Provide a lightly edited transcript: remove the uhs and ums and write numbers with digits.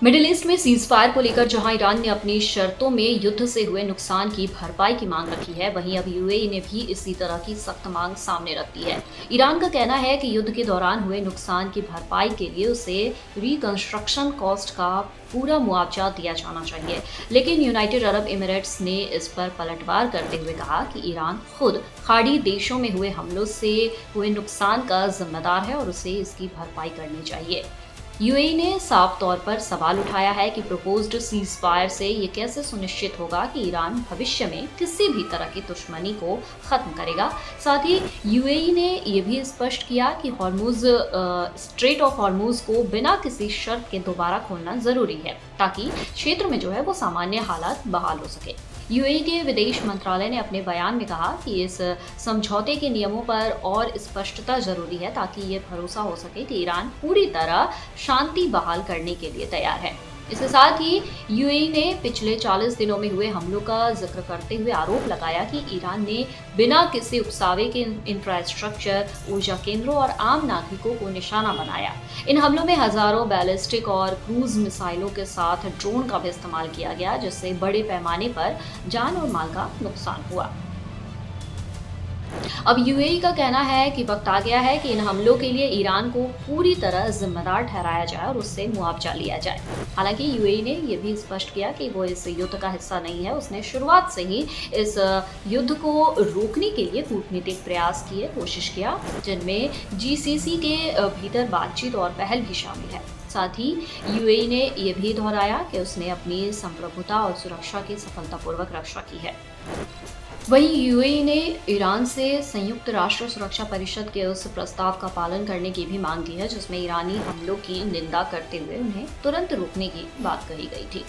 Middle east में cease fire को लेकर जहां ईरान ने अपनी शर्तों में युद्ध से हुए नुकसान की भरपाई की मांग रखी है, वहीं अब यूएई ने भी इसी तरह की सख्त मांग सामने रख दी है। ईरान का कहना है कि युद्ध के दौरान हुए नुकसान की भरपाई के लिए उसे रिकंस्ट्रक्शन कॉस्ट का पूरा मुआवजा दिया जाना चाहिए, लेकिन यूनाइटेड अरब एमिरेट्स ने इस पर पलटवार करते हुए कहा कि ईरान खुद खाड़ी देशों में हुए हमलों से हुए नुकसान का जिम्मेदार है और उसे इसकी भरपाई करनी चाहिए। यूएई ने साफ तौर पर सवाल उठाया है कि प्रपोज्ड सीज फायर से ये कैसे सुनिश्चित होगा कि ईरान भविष्य में किसी भी तरह की दुश्मनी को खत्म करेगा। साथ ही यूएई ने यह भी स्पष्ट किया कि हॉर्मुज स्ट्रेट ऑफ हॉर्मुज को बिना किसी शर्त के दोबारा खोलना जरूरी है, ताकि क्षेत्र में जो है वो सामान्य हालात बहाल हो सके। यूएई के विदेश मंत्रालय ने अपने बयान में कहा कि इस समझौते के नियमों पर और स्पष्टता जरूरी है, ताकि ये भरोसा हो सके कि ईरान पूरी तरह शांति बहाल करने के लिए तैयार है। इसके साथ ही यूएई ने पिछले 40 दिनों में हुए हमलों का जिक्र करते हुए आरोप लगाया कि ईरान ने बिना किसी उकसावे के इंफ्रास्ट्रक्चर, ऊर्जा केंद्रों और आम नागरिकों को निशाना बनाया। इन हमलों में हजारों बैलिस्टिक और क्रूज मिसाइलों के साथ ड्रोन का भी इस्तेमाल किया गया, जिससे बड़े पैमाने पर जान और माल का नुकसान हुआ। अब यूएई का कहना है कि वक्त आ गया है कि इन हमलों के लिए ईरान को पूरी तरह जिम्मेदार ठहराया जाए और उससे मुआवजा लिया जाए। हालांकि यूएई ने यह भी स्पष्ट किया कि वो इस युद्ध का हिस्सा नहीं है। उसने शुरुआत से ही इस युद्ध को रोकने के लिए कूटनीतिक प्रयास किए, कोशिश किया, जिनमें जीसीसी के भीतर बातचीत और पहल भी शामिल है। साथ ही यूएई ने यह भी दोहराया कि उसने अपनी संप्रभुता और सुरक्षा की सफलतापूर्वक रक्षा की है। वहीं यूएई ने ईरान से संयुक्त राष्ट्र सुरक्षा परिषद के उस प्रस्ताव का पालन करने की भी मांग की है, जिसमें ईरानी हमलों की निंदा करते हुए उन्हें तुरंत रोकने की बात कही गई थी।